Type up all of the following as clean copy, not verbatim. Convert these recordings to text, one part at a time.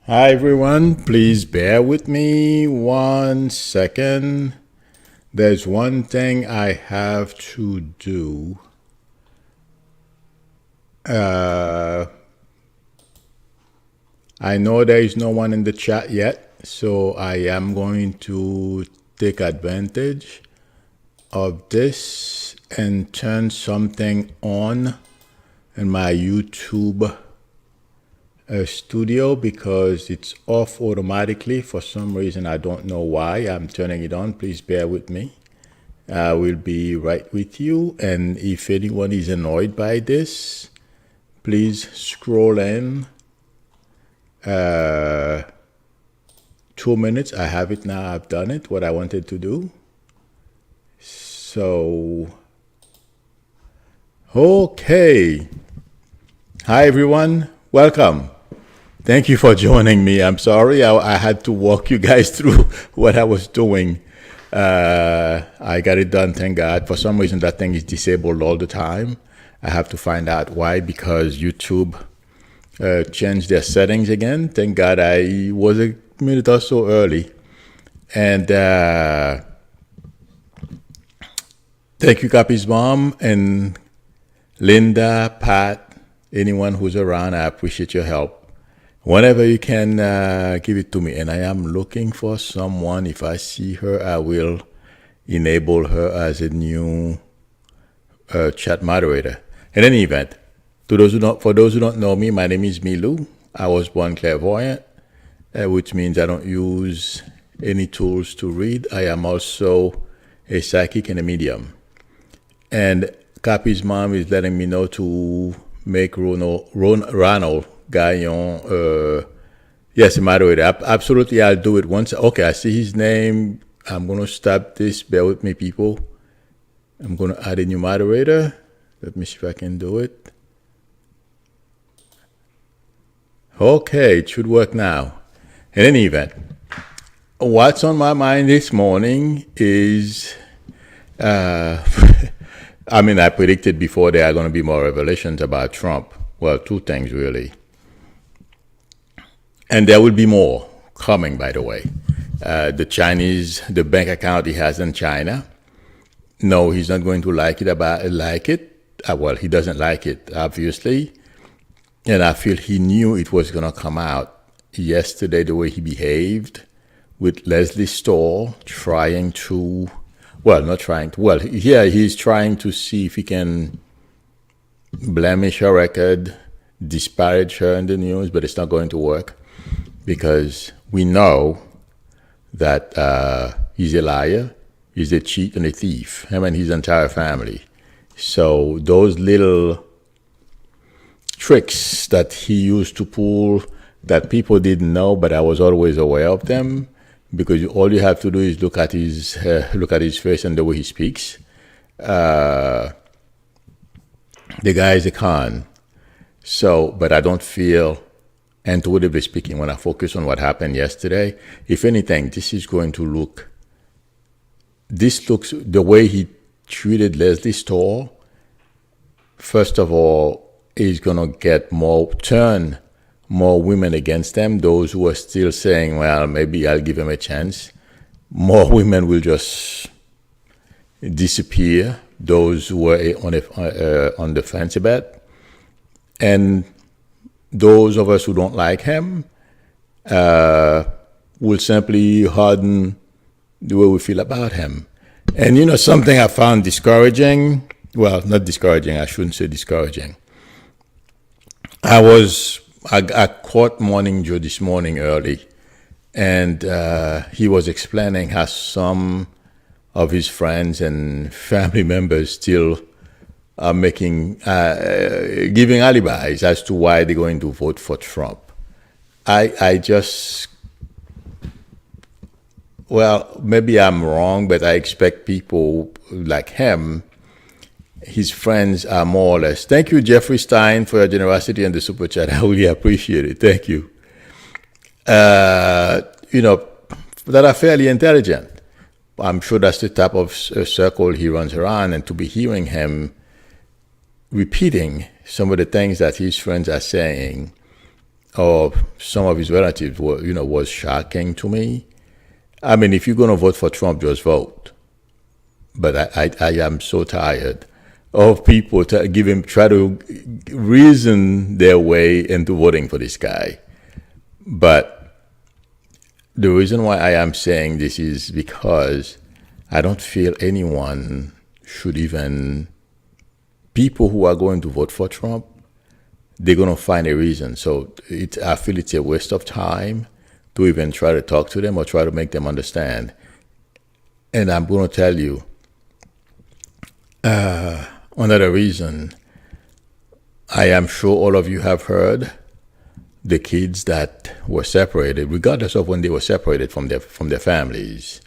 Hi everyone, please bear with me 1 second. There's one thing I have to do. I know there is no one in the chat yet, so I am going to take advantage of this and turn something on in my YouTube studio because it's off automatically. For some reason, I don't know why I'm turning it on. Please bear with me. I will be right with you. And if anyone is annoyed by this, please scroll in. 2 minutes. I have it now. I've done it, what I wanted to do. So, okay. Hi, everyone. Welcome. Thank you for joining me. I'm sorry I had to walk you guys through what I was doing. I got it done, thank God. For some reason, that thing is disabled all the time. I have to find out why, because YouTube changed their settings again. Thank God I was a minute or so early. And thank you, Cappy's mom, and Linda, Pat, anyone who's around. I appreciate your help. Whenever you can, give it to me. And I am looking for someone. If I see her, I will enable her as a new chat moderator. In any event, for those who don't know me, my name is Milou. I was born clairvoyant, which means I don't use any tools to read. I am also a psychic and a medium. And Cappy's mom is letting me know to make Ronald Gaillon, yes, a moderator. Absolutely, I'll do it once. Okay, I see his name. I'm going to stop this. Bear with me, people. I'm going to add a new moderator. Let me see if I can do it. Okay, it should work now. In any event, what's on my mind this morning is, I predicted before there are going to be more revelations about Trump. Well, two things, really. And there will be more coming, by the way. The bank account he has in China. No, he's not going to like it. Well, he doesn't like it, obviously. And I feel he knew it was going to come out yesterday, the way he behaved with Leslie Stahl, he's trying to see if he can blemish her record, disparage her in the news, but it's not going to work because we know that he's a liar, he's a cheat and a thief, him and his entire family. So those little tricks that he used to pull that people didn't know, but I was always aware of them, because all you have to do is look at his face and the way he speaks. The guy is a con. So, but I don't feel, intuitively speaking, when I focus on what happened yesterday, if anything, this looks, the way he treated Leslie Stahl, first of all, is going to turn more women against them. Those who are still saying, well, maybe I'll give him a chance. More women will just disappear. Those who were on the fence about, and those of us who don't like him will simply harden the way we feel about him. And something I found discouraging. Well, not discouraging. I shouldn't say discouraging. I caught Morning Joe this morning early, and he was explaining how some of his friends and family members still are giving alibis as to why they're going to vote for Trump. Maybe I'm wrong, but I expect people like him, his friends are more or less. Thank you, Jeffrey Stein, for your generosity and the super chat. I really appreciate it. Thank you. That are fairly intelligent. I'm sure that's the type of circle he runs around, and to be hearing him repeating some of the things that his friends are saying or some of his relatives were, was shocking to me. I mean, if you're going to vote for Trump, just vote. But I am so tired of people try to reason their way into voting for this guy. But the reason why I am saying this is because I don't feel anyone should even, people who are going to vote for Trump, they're going to find a reason. So I feel it's a waste of time to even try to talk to them or try to make them understand. And I'm going to tell you, another reason, I am sure all of you have heard the kids that were separated, regardless of when they were separated from their families,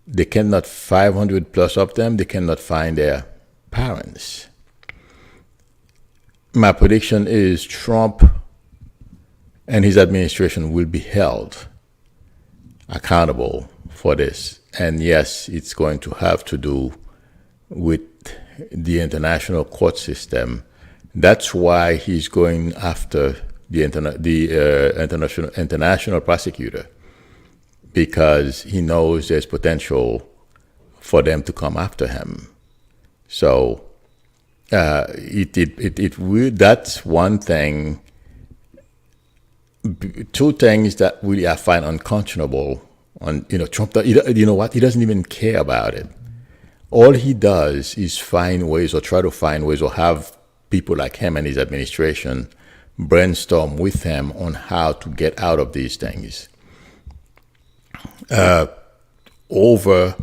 they cannot, 500 plus of them, they cannot find their parents. My prediction is Trump and his administration will be held accountable for this. And yes, it's going to have to do with the international court system. That's why he's going after the international prosecutor, because he knows there's potential for them to come after him. So that's one thing. Two things that really I find unconscionable on Trump. You know what? He doesn't even care about it. All he does is find ways or try to find ways or have people like him and his administration brainstorm with him on how to get out of these things. Over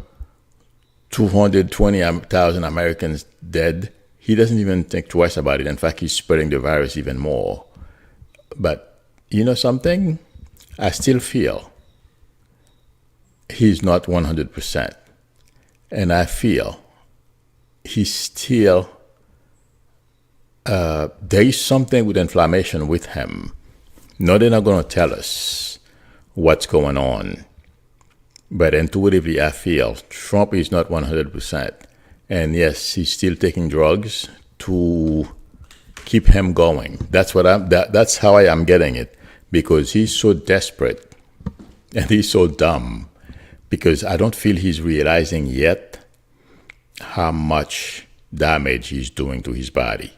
220,000 Americans dead. He doesn't even think twice about it. In fact, he's spreading the virus even more. But you know something? I still feel he's not 100%. And I feel he's still, there is something with inflammation with him. No, they're not going to tell us what's going on. But intuitively, I feel Trump is not 100%. And yes, he's still taking drugs to keep him going. That's how I am getting it, because he's so desperate and he's so dumb, because I don't feel he's realizing yet how much damage he's doing to his body.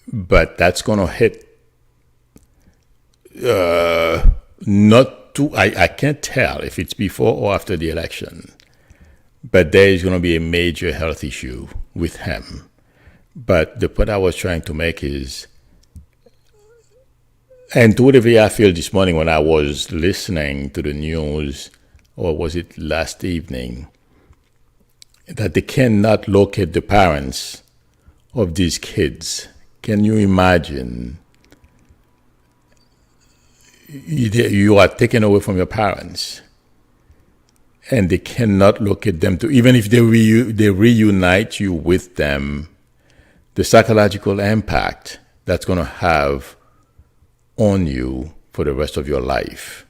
But that's going to hit, I can't tell if it's before or after the election, but there is going to be a major health issue with him. But the point I was trying to make is, intuitively, I feel this morning when I was listening to the news, or was it last evening, that they cannot locate the parents of these kids. Can you imagine? You are taken away from your parents, and they cannot locate them. Even if they reunite you with them, the psychological impact that's going to have on you for the rest of your life.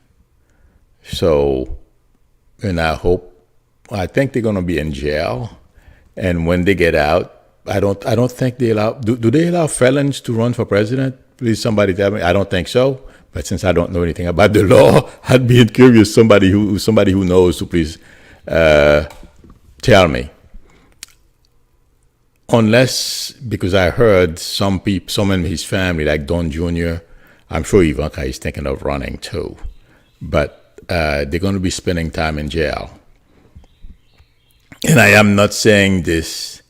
So, and I think they're going to be in jail, and when they get out, I don't think they allow. Do they allow felons to run for president? Please, somebody tell me. I don't think so. But since I don't know anything about the law, I'd be curious. Somebody who knows, to please tell me. Unless, because I heard some in his family, like Don Jr., I'm sure Ivanka is thinking of running too. But they're going to be spending time in jail. And I am not saying this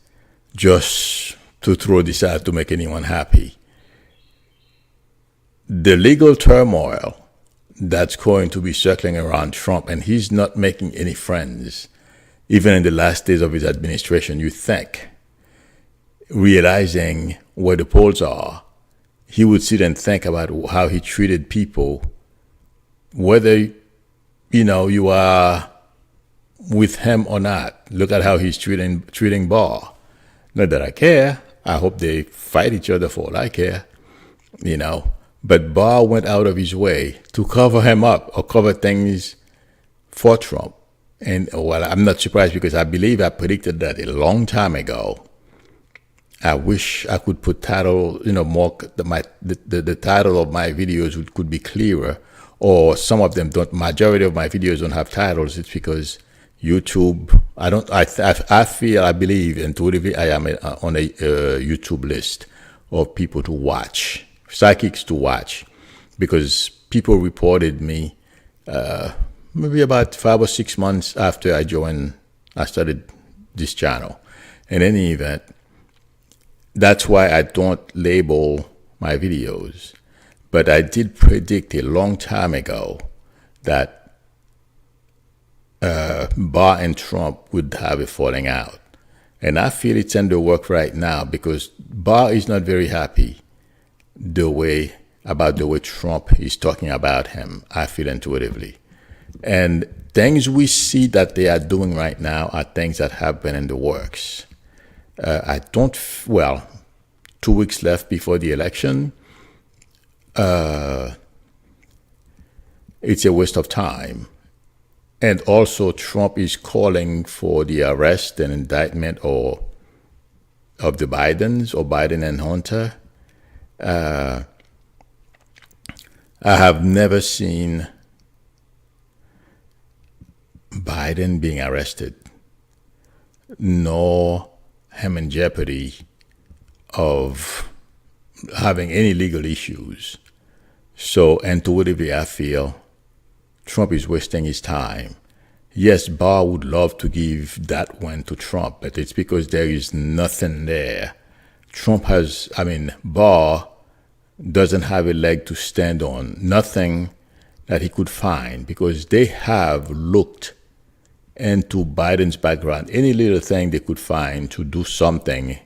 just to throw this out to make anyone happy. The legal turmoil that's going to be circling around Trump, and he's not making any friends, even in the last days of his administration, you think, realizing where the polls are, he would sit and think about how he treated people, whether, you are with him or not. Look at how he's treating Barr. Not that I care. I hope they fight each other for all I care, But Barr went out of his way to cover him up or cover things for Trump. And I'm not surprised, because I believe I predicted that a long time ago. I wish I could put title, more the title of my videos could be clearer, or some of them don't. Majority of my videos don't have titles. It's because YouTube. I don't. I believe intuitively I am on a YouTube list of people to watch, psychics to watch, because people reported me maybe about 5 or 6 months after I started this channel. In any event, that's why I don't label my videos. But I did predict a long time ago that Barr and Trump would have a falling out. And I feel it's under work right now because Barr is not very happy about the way Trump is talking about him, I feel intuitively. And things we see that they are doing right now are things that have been in the works. 2 weeks left before the election. It's a waste of time. And also Trump is calling for the arrest and indictment of the Bidens, or Biden and Hunter. I have never seen Biden being arrested, nor him in jeopardy of having any legal issues. So intuitively, I feel Trump is wasting his time. Yes, Barr would love to give that one to Trump, but it's because there is nothing there. Barr doesn't have a leg to stand on, nothing that he could find, because they have looked into Biden's background, any little thing they could find to do something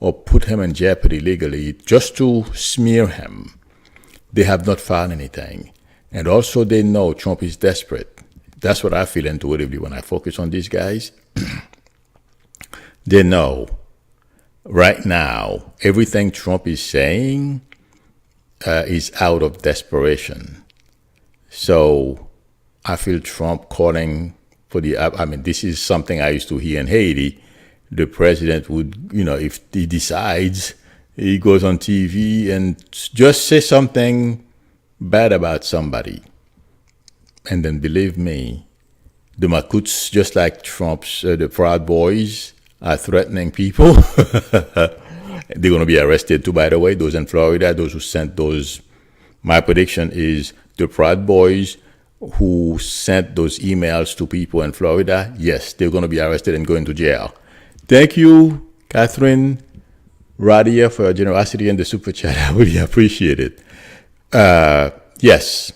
or put him in jeopardy legally just to smear him. They have not found anything. And also they know Trump is desperate. That's what I feel intuitively when I focus on these guys. They know right now everything Trump is saying is out of desperation. So I feel Trump calling for this is something I used to hear in Haiti. The president would, if he decides, he goes on TV and just say something bad about somebody. And then believe me, the Makuts, just like Trump's, the Proud Boys, are threatening people. They're going to be arrested too, by the way, those in Florida, those who sent those. My prediction is the Proud Boys who sent those emails to people in Florida, yes, they're going to be arrested and going to jail. Thank you, Catherine Radia, for your generosity in the super chat. I really appreciate it. Yes,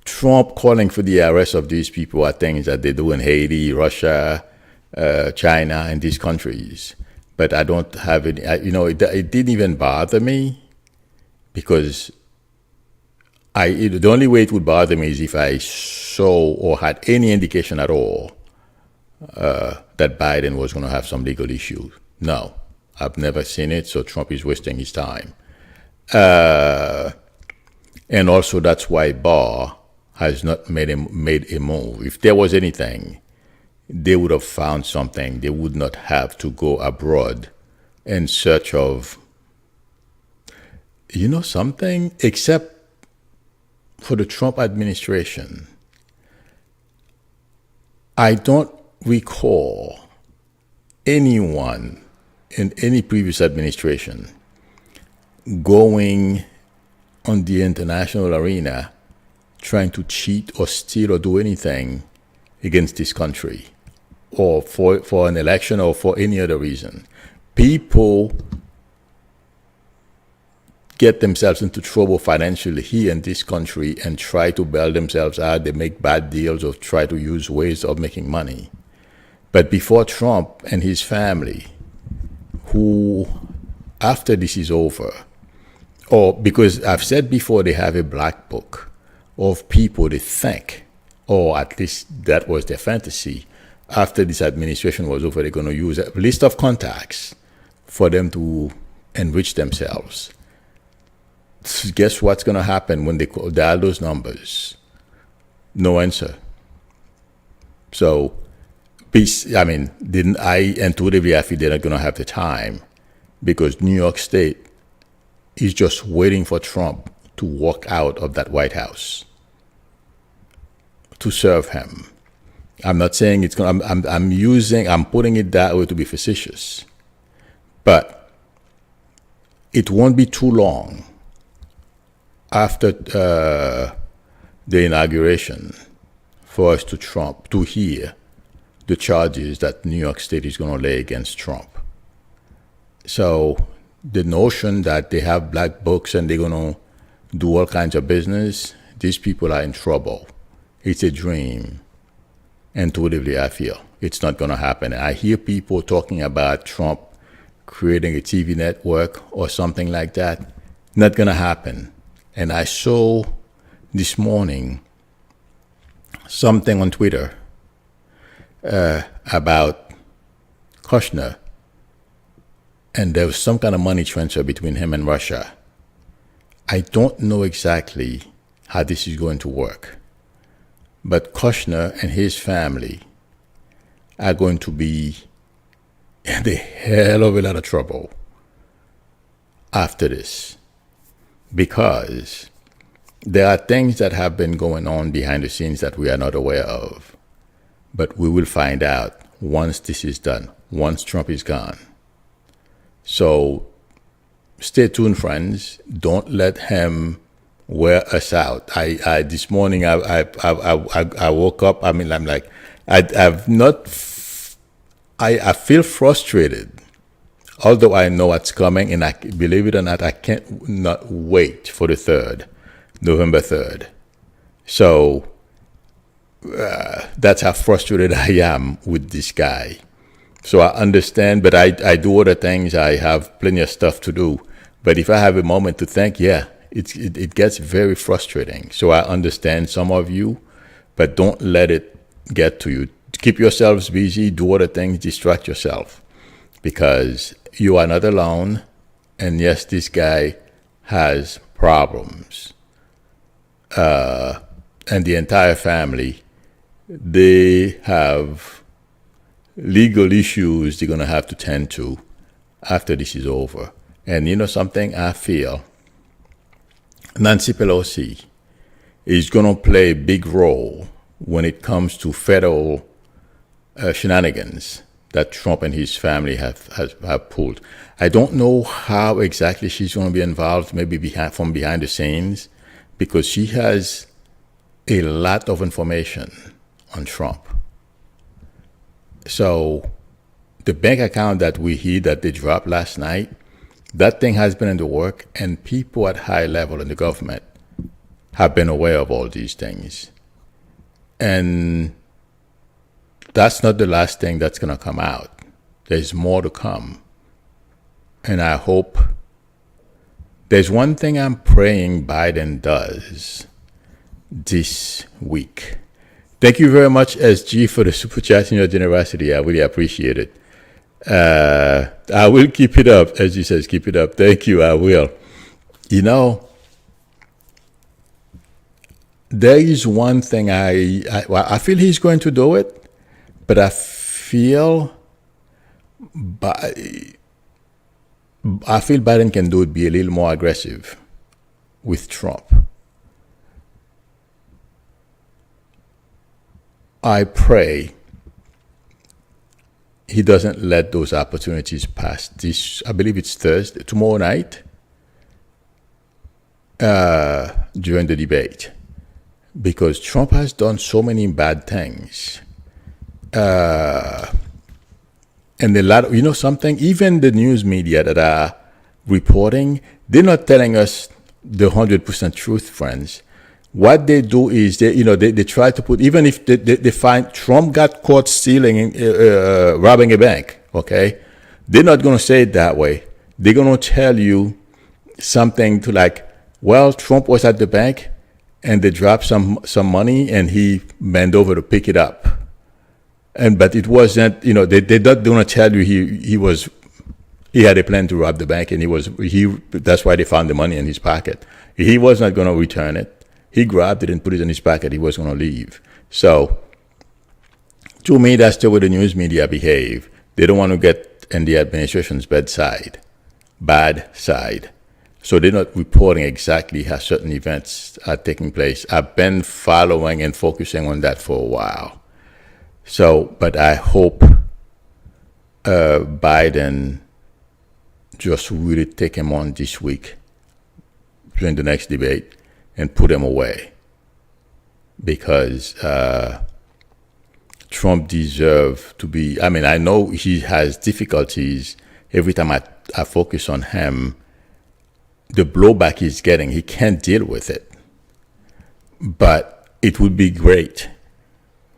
Trump calling for the arrest of these people are things that they do in Haiti, Russia, China, and these countries. But I don't have any, it didn't even bother me, because the only way it would bother me is if I saw or had any indication at all that Biden was going to have some legal issue. No, I've never seen it, so Trump is wasting his time. And also that's why Barr has not made a move. If there was anything, they would have found something. They would not have to go abroad in search of, something, except for the Trump administration. I don't recall anyone in any previous administration going on the international arena trying to cheat or steal or do anything against this country, or for an election, or for any other reason. People get themselves into trouble financially here in this country and try to bail themselves out. They make bad deals or try to use ways of making money. But before Trump and his family, who, after this is over, or because I've said before, they have a black book of people they think, or at least that was their fantasy, after this administration was over, they're going to use a list of contacts for them to enrich themselves. Guess what's going to happen when they dial those numbers? No answer. So I mean, didn't I intuitively I feel they're not going to have the time because New York State is just waiting for Trump to walk out of that White House to serve him. I'm not saying it's going. I'm putting it that way to be facetious, but it won't be too long after the inauguration for us to hear the charges that New York State is going to lay against Trump. So the notion that they have black books and they're going to do all kinds of business, these people are in trouble. It's a dream. Intuitively, I feel it's not going to happen. I hear people talking about Trump creating a TV network or something like that. Not going to happen. And I saw this morning something on Twitter about Kushner, and there was some kind of money transfer between him and Russia. I don't know exactly how this is going to work, but Kushner and his family are going to be in a hell of a lot of trouble after this, because there are things that have been going on behind the scenes that we are not aware of. But we will find out once this is done, once Trump is gone. So stay tuned, friends. Don't let him wear us out. I this morning I woke up. I'm like, I feel frustrated, although I know what's coming, and I believe it or not, I can't not wait for the 3rd, November 3rd. So that's how frustrated I am with this guy. So I understand, but I do other things. I have plenty of stuff to do. But if I have a moment to think, it gets very frustrating. So I understand some of you, but don't let it get to you. Keep yourselves busy, do other things, distract yourself, because you are not alone. And yes, this guy has problems. And the entire family, they have legal issues they're going to have to tend to after this is over. And you know something? I feel Nancy Pelosi is going to play a big role when it comes to federal shenanigans that Trump and his family have pulled. I don't know how exactly she's going to be involved, maybe from behind the scenes, because she has a lot of information on Trump. So the bank account that we hear that they dropped last night, that thing has been in the work, and people at high level in the government have been aware of all these things. And that's not the last thing that's going to come out. There's more to come. And I hope there's one thing I'm praying Biden does this week. Thank you very much, SG, for the super chat and your generosity. I really appreciate it. I will keep it up. SG says, keep it up. Thank you. I will. You know, there is one thing I feel he's going to do it, but I feel Biden can do it, be a little more aggressive with Trump. I pray he doesn't let those opportunities pass. This, I believe it's Thursday, tomorrow night, during the debate, because Trump has done so many bad things. And a lot of, you know something, even the news media that are reporting, they're not telling us the 100% truth, friends. What they do is they try to put, even if they find Trump got caught stealing, robbing a bank, okay? They're not going to say it that way. They're going to tell you something to like, well, Trump was at the bank and they dropped some money and he bent over to pick it up. But it wasn't, they're not going to tell you he had a plan to rob the bank and that's why they found the money in his pocket. He was not going to return it. He grabbed it and put it in his pocket. He was going to leave. So To me, that's the way the news media behave. They don't want to get in the administration's bad side. So they're not reporting exactly how certain events are taking place. I've been following and focusing on that for a while. So, but I hope Biden just really take him on this week during the next debate and put him away, because Trump deserves to be. I mean, I know he has difficulties. Every time I focus on him, the blowback he's getting, he can't deal with it. But it would be great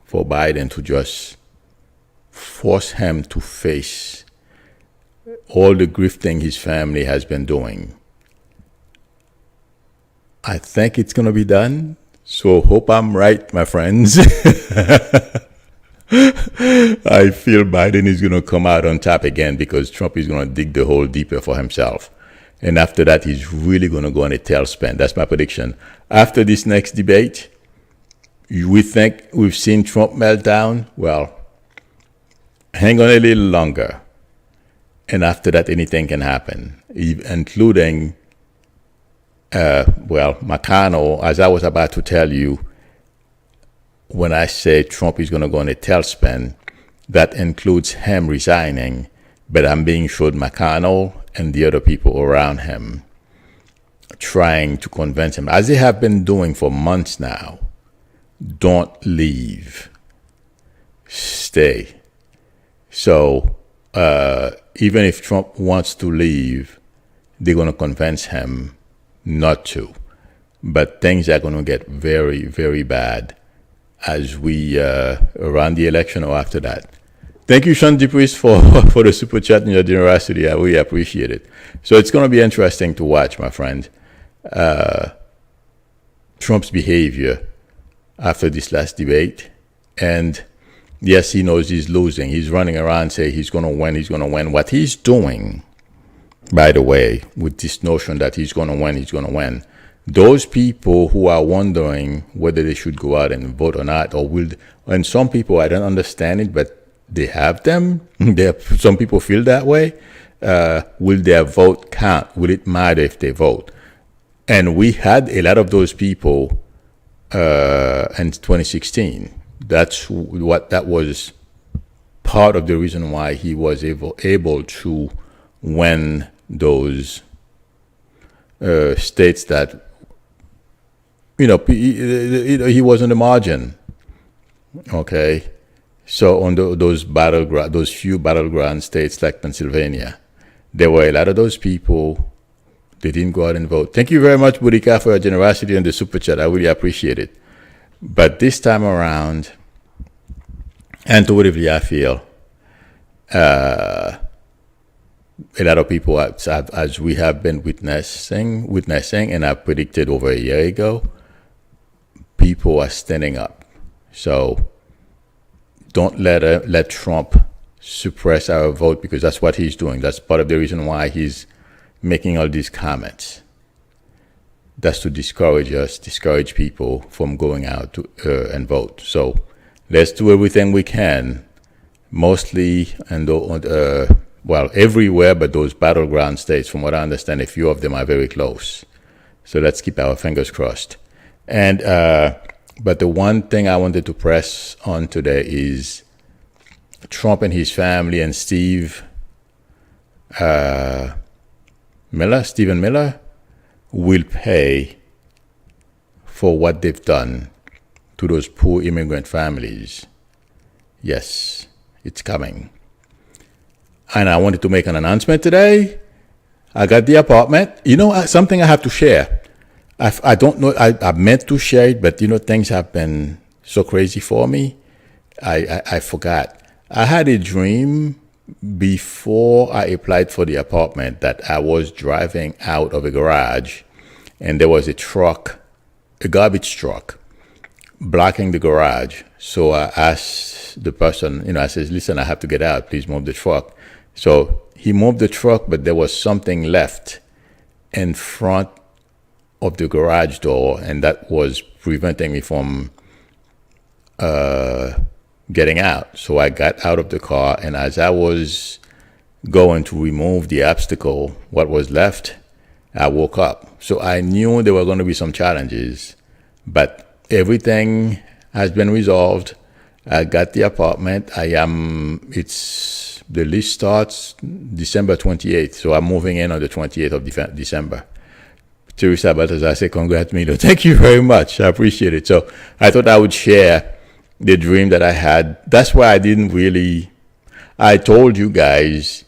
for Biden to just force him to face all the grifting his family has been doing. I think it's going to be done. So hope I'm right, my friends. I feel Biden is going to come out on top again, because Trump is going to dig the hole deeper for himself. And after that, he's really going to go on a tailspin. That's my prediction. After this next debate, we think we've seen Trump melt down. Well, hang on a little longer. And after that, anything can happen, including, McConnell, as I was about to tell you, when I say Trump is going to go on a tailspin, that includes him resigning, but I'm being showed McConnell and the other people around him trying to convince him, as they have been doing for months now, don't leave, stay. So even if Trump wants to leave, they're going to convince him not to. But things are going to get very, very bad as we around the election or after that. Thank you, Sean DePriest, for the super chat and your generosity. I really appreciate it. So it's going to be interesting to watch, my friend, Trump's behavior after this last debate. And yes, he knows he's losing. He's running around saying he's going to win, he's going to win. What he's doing, by the way, with this notion that he's going to win, he's going to win, those people who are wondering whether they should go out and vote or not, or will, and some people, I don't understand it, but they have them. Some people feel that way. Will their vote count? Will it matter if they vote? And we had a lot of those people in 2016. That was part of the reason why he was able to win those states that, he was on the margin. Okay. So on those few battleground states like Pennsylvania, there were a lot of those people. They didn't go out and vote. Thank you very much, Budika, for your generosity and the super chat. I really appreciate it. But this time around, intuitively, I feel a lot of people, as we have been witnessing, and I predicted over a year ago, people are standing up. So don't let Trump suppress our vote, because that's what he's doing. That's part of the reason why he's making all these comments. That's to discourage people from going out to and vote. So let's do everything we can, mostly and everywhere, but those battleground states, from what I understand, a few of them are very close. So let's keep our fingers crossed. And but the one thing I wanted to press on today is Trump and his family and Stephen Miller will pay for what they've done to those poor immigrant families. Yes, it's coming. And I wanted to make an announcement today. I got the apartment. Something I have to share. I don't know. I meant to share it, but things have been so crazy for me. I forgot. I had a dream before I applied for the apartment that I was driving out of a garage, and there was a garbage truck, blocking the garage. So I asked the person, I says, listen, I have to get out. Please move the truck. So he moved the truck, but there was something left in front of the garage door, and that was preventing me from getting out. So I got out of the car, and as I was going to remove the obstacle, what was left, I woke up. So I knew there were going to be some challenges, but everything has been resolved. I got the apartment. The lease starts December 28th. So I'm moving in on the 28th of December. Patricia, but as I say, congrats, Milo. Thank you very much. I appreciate it. So I thought I would share the dream that I had. That's why I told you guys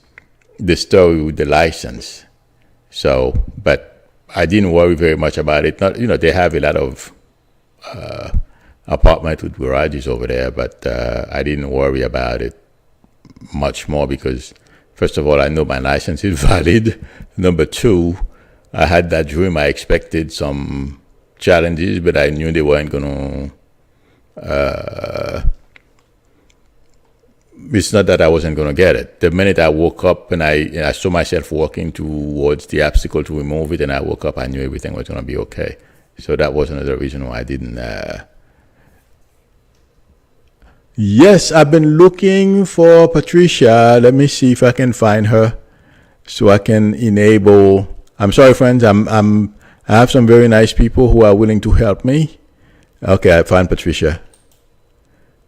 the story with the license. So, but I didn't worry very much about it. Not, they have a lot of apartment with garages over there, but I didn't worry about it much more because, first of all, I know my license is valid. Number two, I had that dream. I expected some challenges, but I knew they weren't going to. It's not that I wasn't going to get it. The minute I woke up and I saw myself walking towards the obstacle to remove it, and I woke up, I knew everything was going to be okay. So that was another reason why I didn't. Yes, I've been looking for Patricia. Let me see if I can find her so I can enable. I'm sorry, friends. I have some very nice people who are willing to help me. Okay, I found Patricia.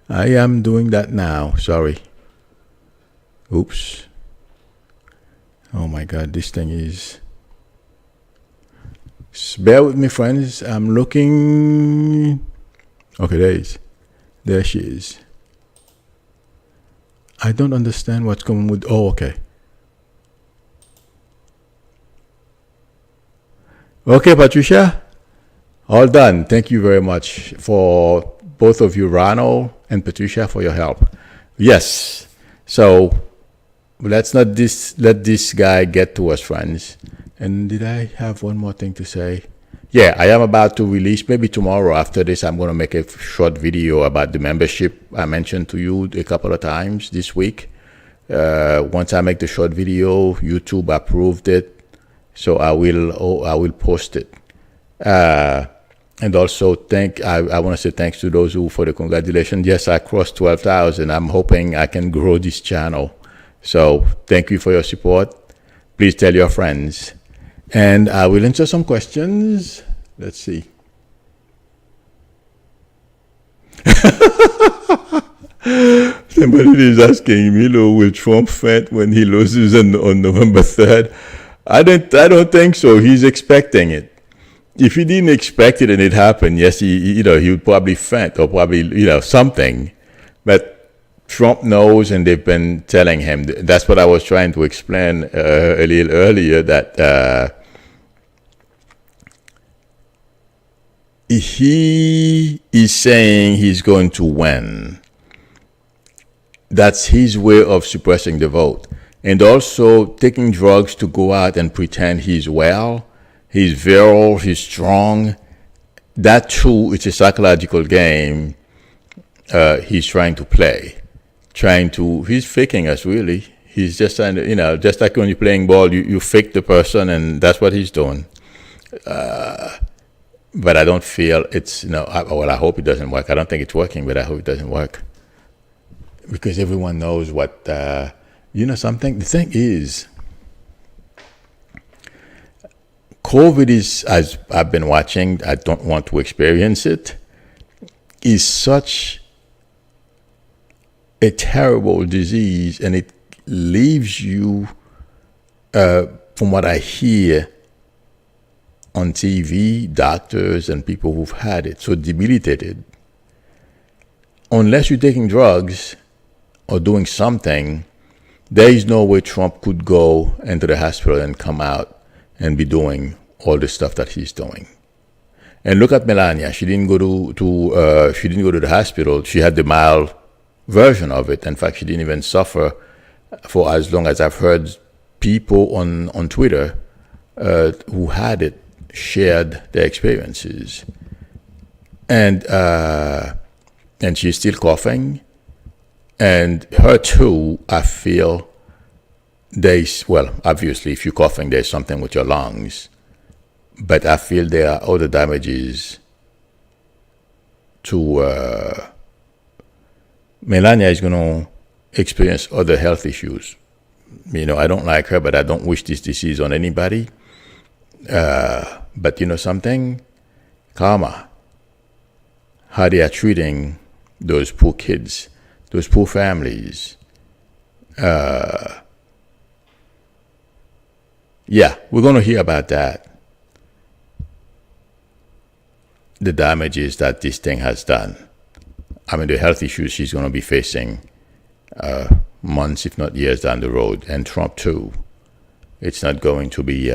I am doing that now. Sorry. Oops. Oh my God, this thing is. Bear with me, friends. I'm looking. Okay, there she is. I don't understand what's going with. Oh, okay. Okay, Patricia. All done. Thank you very much for both of you, Ronald and Patricia, for your help. Yes. So let's not let this guy get to us, friends. And did I have one more thing to say? Yeah, I am about to release, maybe tomorrow after this, I'm going to make a short video about the membership I mentioned to you a couple of times this week. Once I make the short video, YouTube approved it. So I will post it. And also I want to say thanks to those who for the congratulations. Yes, I crossed 12,000. I'm hoping I can grow this channel. So thank you for your support. Please tell your friends. And I will answer some questions. Let's see. Somebody is asking Milo, will Trump faint when he loses on November 3rd? I don't think so. He's expecting it. If he didn't expect it and it happened, yes, he would probably faint or probably, something. But Trump knows, and they've been telling him. That's what I was trying to explain a little earlier, that he is saying he's going to win. That's his way of suppressing the vote. And also taking drugs to go out and pretend he's well, he's virile, he's strong. That too, it's a psychological game he's trying to play. He's faking us, really. He's just trying to, just like when you're playing ball, you fake the person, and that's what he's doing. But I don't feel it's, I hope it doesn't work. I don't think it's working, but I hope it doesn't work. Because everyone knows what, something. The thing is, COVID is, as I've been watching, I don't want to experience it, is such a terrible disease, and it leaves you, from what I hear on TV, doctors and people who've had it, so debilitated. Unless you're taking drugs or doing something, there is no way Trump could go into the hospital and come out and be doing all the stuff that he's doing. And look at Melania. She didn't go to the hospital. She had the mild version of it. In fact, she didn't even suffer for as long as I've heard people on Twitter who had it shared their experiences. And she's still coughing. And her too, I feel obviously if you're coughing, there's something with your lungs. But I feel there are other damages to Melania is going to experience other health issues. I don't like her, but I don't wish this disease on anybody. But you know something? Karma. How they are treating those poor kids, those poor families. Yeah, we're going to hear about that. The damages that this thing has done. The health issues she's going to be facing months, if not years down the road. And Trump, too. It's not going to be...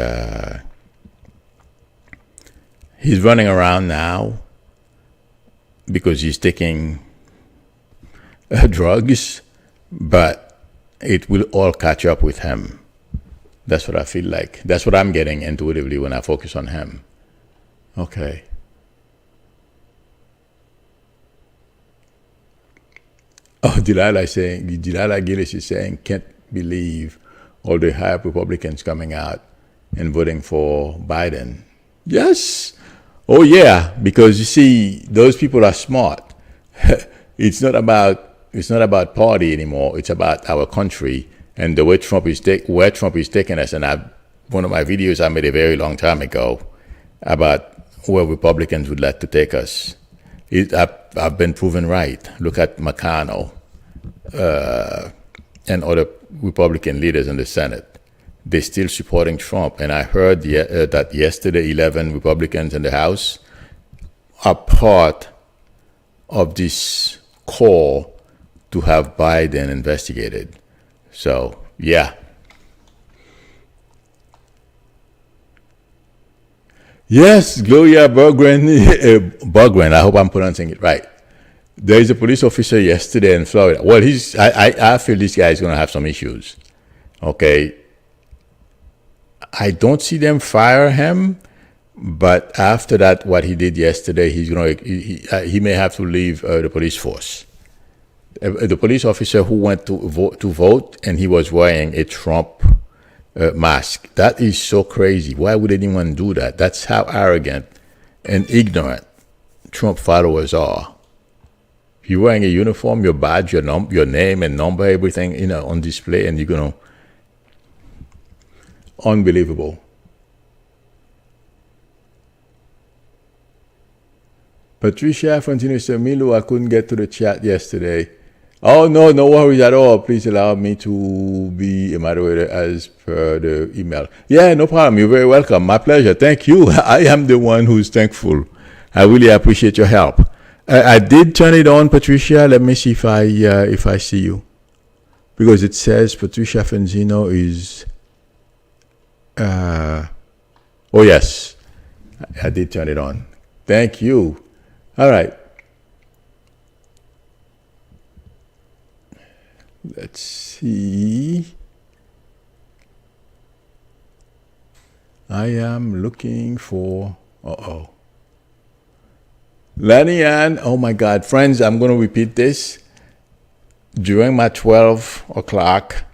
He's running around now because he's taking drugs, but it will all catch up with him. That's what I feel like. That's what I'm getting intuitively when I focus on him. Okay. Oh, Delilah Gillis is saying, can't believe all the hype Republicans coming out and voting for Biden. Yes. Oh, yeah, because you see, those people are smart. It's not about party anymore. It's about our country and the way where Trump is taking us. And one of my videos I made a very long time ago about where Republicans would like to take us. I've been proven right. Look at McConnell and other Republican leaders in the Senate. They're still supporting Trump. And I heard that yesterday 11 Republicans in the House are part of this call to have Biden investigated. So, yeah. Yes, Gloria Berggren, I hope I'm pronouncing it right. There is a police officer yesterday in Florida. Well, I feel this guy is going to have some issues. Okay. I don't see them fire him, but after that, what he did yesterday, he may have to leave the police force. The police officer who went to vote, and he was wearing a Trump mask. That is so crazy. Why would anyone do that? That's how arrogant and ignorant Trump followers are. You're wearing a uniform, your badge, your name and number, everything on display, and you're gonna. Unbelievable. Patricia Frontino said, Milo, I couldn't get to the chat yesterday. Oh, no worries at all. Please allow me to be a moderator as per the email. Yeah, no problem. You're very welcome. My pleasure. Thank you. I am the one who's thankful. I really appreciate your help. I did turn it on, Patricia. Let me see if I see you. Because it says Patricia Fenzino is... oh, yes. I did turn it on. Thank you. All right. Let's see. I am looking for... Uh-oh. Lanny Ann, oh my God. Friends, I'm going to repeat this. During my 12 o'clock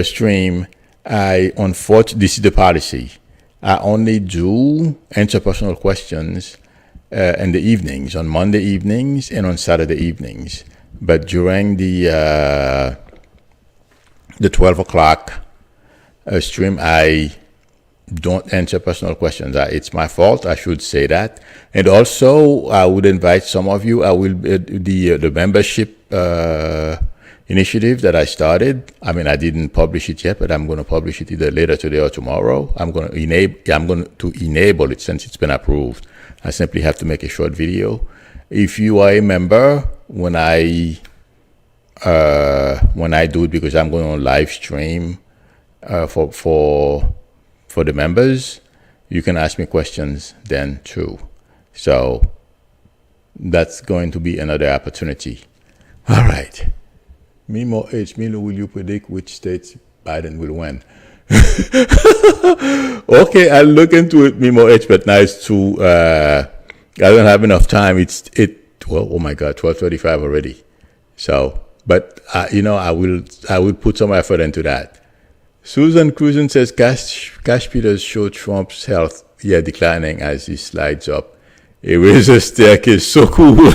stream, this is the policy. I only do answer personal questions in the evenings, on Monday evenings and on Saturday evenings. But during the 12 o'clock stream, I don't answer personal questions. It's my fault. I should say that. And also, I would invite some of you. I will the membership initiative that I started. I didn't publish it yet, but I'm going to publish it either later today or tomorrow. I'm going to enable it since it's been approved. I simply have to make a short video. If you are a member, when I do it, because I'm going to live stream for the members, you can ask me questions then too. So that's going to be another opportunity. All right. Mimo, will you predict which states Biden will win? Okay, I'll look into it, Mimo H, but nice to, I don't have enough time. Oh my God, 12:35 already. So, but I will put some effort into that. Susan Cruzen says Cash Peters showed Trump's health declining as he slides up a razor staircase. So cool.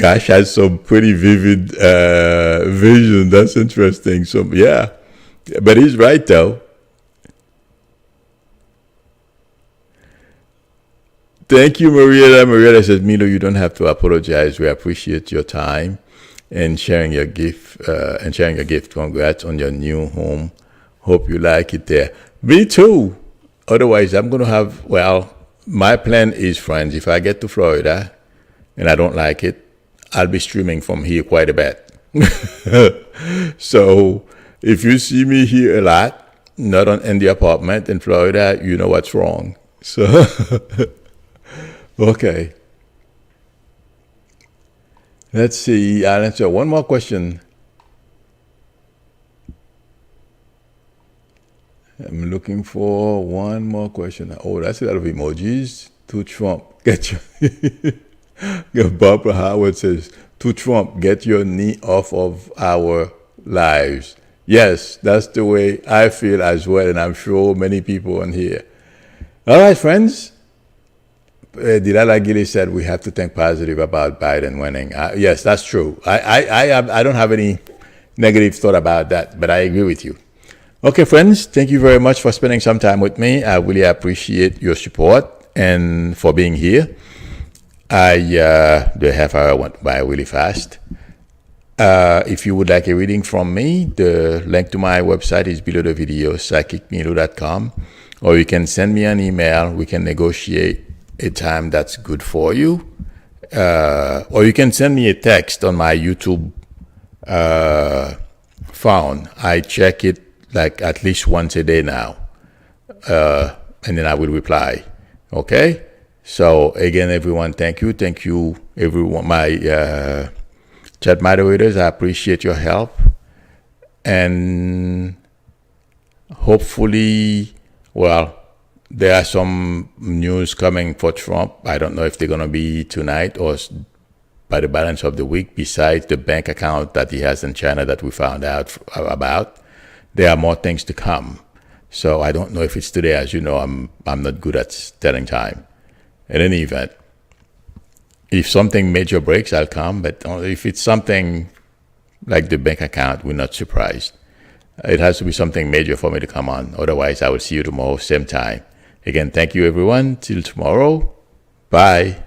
Gosh has some pretty vivid vision. That's interesting. So yeah, but he's right though. Thank you, Marietta. Marietta says, Milo, you don't have to apologize. We appreciate your time and sharing your gift. Congrats on your new home. Hope you like it there. Me too. Otherwise, I'm going to have, well, my plan is, friends, if I get to Florida and I don't like it, I'll be streaming from here quite a bit. So if you see me here a lot, not in the apartment in Florida, you know what's wrong. So, okay. Let's see. I'll answer one more question. I'm looking for one more question. Oh, that's a lot of emojis. To Trump, get your Barbara Howard says, to Trump, get your knee off of our lives. Yes, that's the way I feel as well, and I'm sure many people on here. All right, friends. Delilah Gilly said we have to think positive about Biden winning. Yes, that's true. I don't have any negative thought about that, but I agree with you. Okay, friends, thank you very much for spending some time with me. I really appreciate your support and for being here. The half hour went by really fast. If you would like a reading from me, the link to my website is below the video, psychicmilo.com, or you can send me an email. We can negotiate a time that's good for you. Or you can send me a text on my YouTube phone. I check it like at least once a day now, and then I will reply. Okay? So again, everyone, thank you, everyone, my chat moderators. I appreciate your help, and hopefully, well, there are some news coming for Trump. I don't know if they're going to be tonight or by the balance of the week. Besides the bank account that he has in China that we found out about, there are more things to come. So I don't know if it's today. As you know, I'm not good at telling time. In any event, if something major breaks, I'll come. But if it's something like the bank account, we're not surprised. It has to be something major for me to come on. Otherwise, I will see you tomorrow, same time. Again, thank you, everyone. Till tomorrow. Bye.